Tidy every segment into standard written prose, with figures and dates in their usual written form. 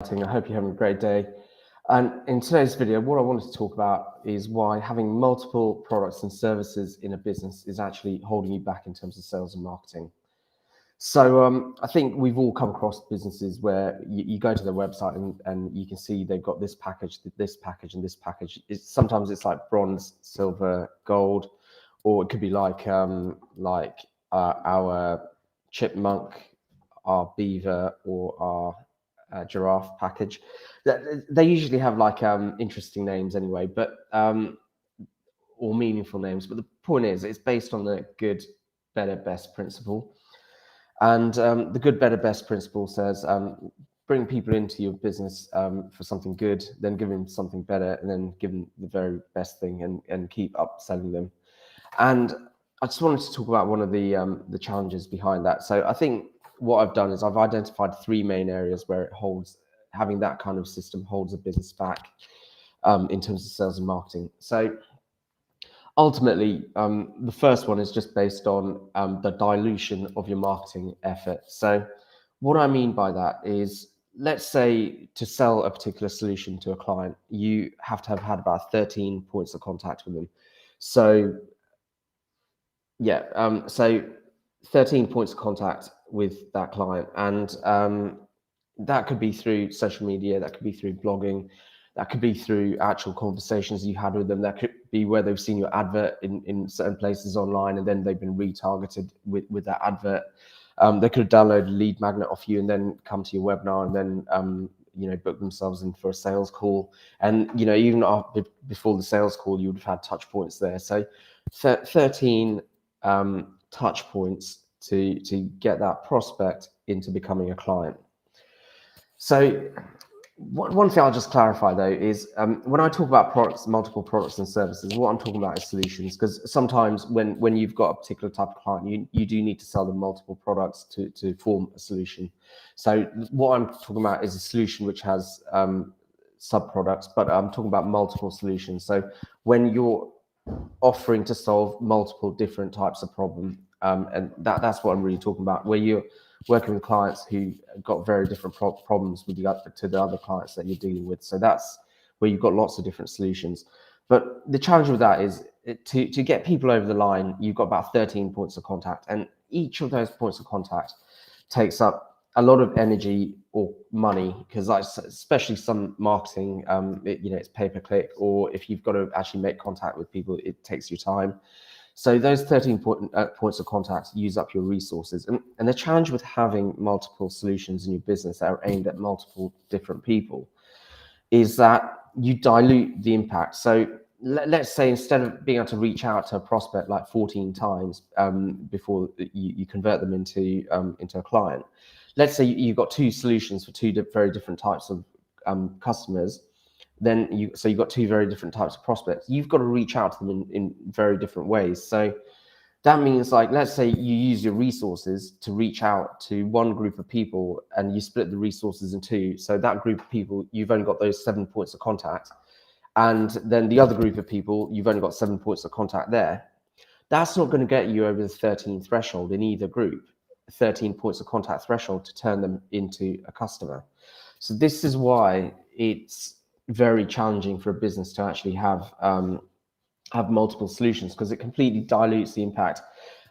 I hope you're having a great day. And in today's video, what I wanted to talk about is why having multiple products and services in a business is actually holding you back in terms of sales and marketing. So I think we've all come across businesses where you go to their website and you can see they've got this package, and this package. Sometimes it's like bronze, silver, gold, or it could be like our chipmunk, our beaver, or our giraffe package. They usually have like interesting names anyway, but or meaningful names. But the point is, it's based on the good, better, best principle. And the good, better, best principle says bring people into your business for something good, then give them something better, and then give them the very best thing, and keep upselling them. And I just wanted to talk about one of the challenges behind that. So I think what I've done is I've identified three main areas where it holds, having that kind of system holds a business back in terms of sales and marketing. So ultimately, the first one is just based on the dilution of your marketing effort. So what I mean by that is, let's say to sell a particular solution to a client, you have to have had about 13 points of contact with them. So so 13 points of contact with that client, and that could be through social media, that could be through blogging, that could be through actual conversations you had with them, that could be where they've seen your advert in certain places online, and then they've been retargeted with that advert. They could have downloaded a lead magnet off you and then come to your webinar and then book themselves in for a sales call. And even before the sales call, you would have had touch points there. So 13 touch points to get that prospect into becoming a client. So one thing I'll just clarify though is when I talk about products, multiple products and services, what I'm talking about is solutions, because sometimes when you've got a particular type of client, you do need to sell them multiple products to form a solution. So what I'm talking about is a solution which has sub products, but I'm talking about multiple solutions. So when you're offering to solve multiple different types of problem, and that's what I'm really talking about, where you're working with clients who got very different problems with to the other clients that you're dealing with. So that's where you've got lots of different solutions. But the challenge with that is to get people over the line, you've got about 13 points of contact, and each of those points of contact takes up a lot of energy or money, because especially some marketing, it's pay-per-click, or if you've got to actually make contact with people, it takes you time. So those 13 points of contact use up your resources. And the challenge with having multiple solutions in your business that are aimed at multiple different people is that you dilute the impact. So let's say instead of being able to reach out to a prospect like 14 times before you convert them into a client, let's say you've got two solutions for two very different types of customers. Then you've got two very different types of prospects. You've got to reach out to them in very different ways. So that means, like, let's say you use your resources to reach out to one group of people and you split the resources in two. So that group of people, you've only got those 7 points of contact. And then the other group of people, you've only got 7 points of contact there. That's not going to get you over the 13 threshold in either group, 13 points of contact threshold to turn them into a customer. So this is why it's very challenging for a business to actually have multiple solutions, because it completely dilutes the impact.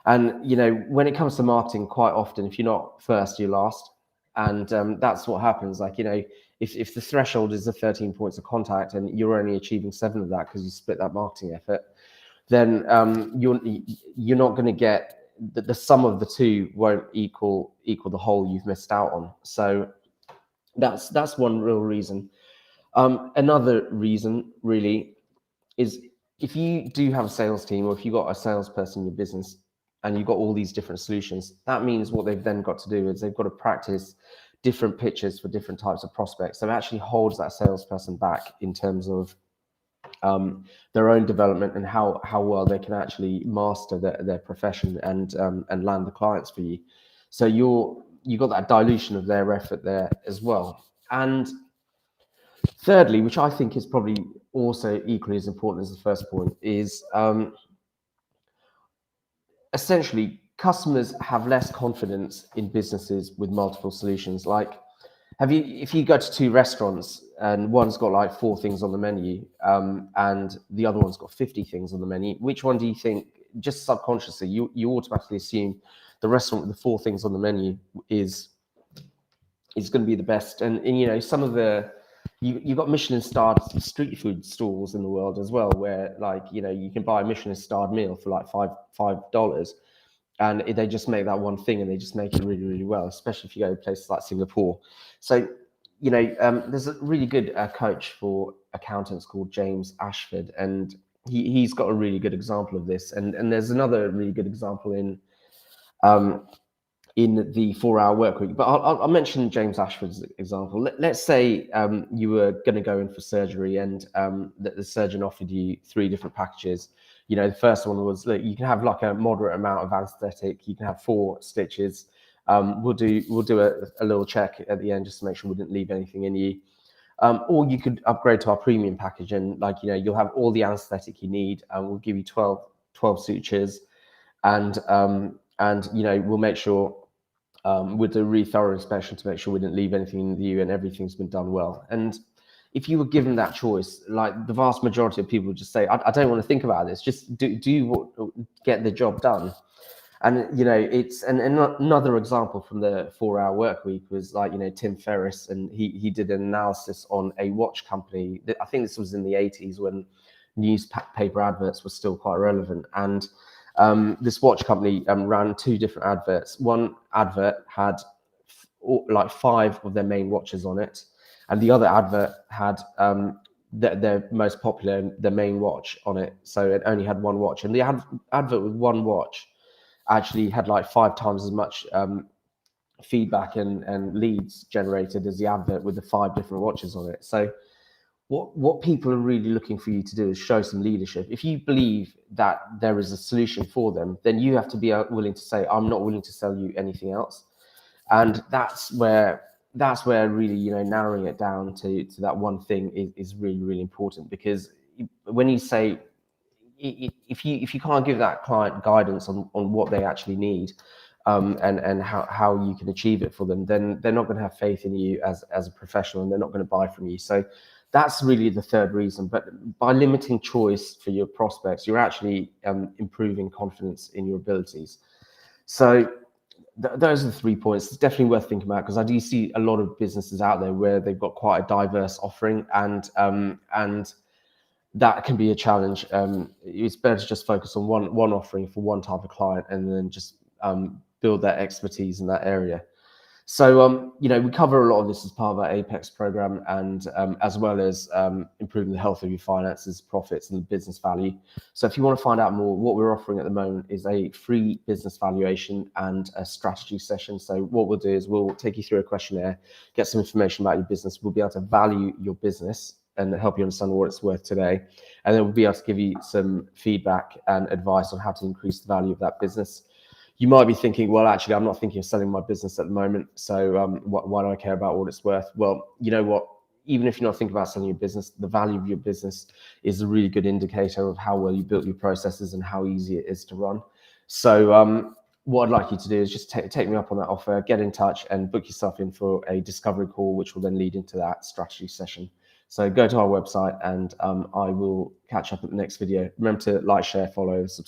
And when it comes to marketing, quite often, if you're not first, you're last, and that's what happens. Like, if the threshold is the 13 points of contact and you're only achieving 7 of that because you split that marketing effort, then you're not going to get the sum of the two won't equal the whole you've missed out on. So that's one real reason. Another reason really is, if you do have a sales team, or if you've got a salesperson in your business and you've got all these different solutions, that means what they've then got to do is they've got to practice different pitches for different types of prospects. So it actually holds that salesperson back in terms of their own development and how well they can actually master their profession and land the clients for you. So you got that dilution of their effort there as well. And thirdly, which I think is probably also equally as important as the first point, is essentially customers have less confidence in businesses with multiple solutions. Like, if you go to two restaurants and one's got like 4 things on the menu, and the other one's got 50 things on the menu, which one do you think, just subconsciously, you automatically assume the restaurant with the 4 things on the menu is going to be the best? And you know, some of the, you got Michelin starred street food stalls in the world as well, where, like, you know, you can buy a Michelin starred meal for like $5, and they just make that one thing, and they just make it really, really well, especially if you go to places like Singapore. So, you know, there's a really good coach for accountants called James Ashford, and he's got a really good example of this. And there's another really good example in the 4-hour work week. But I'll mention James Ashford's example. Let's say you were going to go in for surgery, and the surgeon offered you 3 different packages. You know, the first one was, look, you can have like a moderate amount of anesthetic, you can have 4 stitches. We'll do a little check at the end just to make sure we didn't leave anything in you. Or you could upgrade to our premium package, and, like, you know, you'll have all the anesthetic you need, and we'll give you 12 sutures, and you know, we'll make sure we'll do a really thorough inspection to make sure we didn't leave anything in you, and everything's been done well. And if you were given that choice, like, the vast majority of people would just say, I don't want to think about this, just get the job done. And, you know, it's another example from the 4-hour work week was, like, you know, Tim Ferriss, and he did an analysis on a watch company. I think this was in the 80s when newspaper adverts were still quite relevant. And this watch company ran 2 different adverts. One advert had like 5 of their main watches on it, and the other advert had their most popular, the main watch on it. So it only had 1 watch, and the advert with 1 watch actually had like 5 times as much feedback and leads generated as the advert with the 5 different watches on it. So what people are really looking for you to do is show some leadership. If you believe that there is a solution for them, then you have to be willing to say, I'm not willing to sell you anything else. And that's where really, you know, narrowing it down to that one thing is really, really important. Because when you say, if you can't give that client guidance on what they actually need, and how you can achieve it for them, then they're not going to have faith in you as a professional, and they're not going to buy from you. So that's really the third reason. But by limiting choice for your prospects, you're actually improving confidence in your abilities. So those are the 3 points. It's definitely worth thinking about, because I do see a lot of businesses out there where they've got quite a diverse offering, and that can be a challenge. It's better to just focus on one offering for one type of client, and then just build that expertise in that area. So, you know, we cover a lot of this as part of our Apex program, and as well as improving the health of your finances, profits, and business value. So if you want to find out more, what we're offering at the moment is a free business valuation and a strategy session. So what we'll do is we'll take you through a questionnaire, get some information about your business. We'll be able to value your business and help you understand what it's worth today. And then we'll be able to give you some feedback and advice on how to increase the value of that business. You might be thinking, well, actually, I'm not thinking of selling my business at the moment, so why do I care about what it's worth? Well, you know what? Even if you're not thinking about selling your business, the value of your business is a really good indicator of how well you built your processes and how easy it is to run. So what I'd like you to do is just take me up on that offer, get in touch, and book yourself in for a discovery call, which will then lead into that strategy session. So go to our website, and I will catch up at the next video. Remember to like, share, follow, subscribe.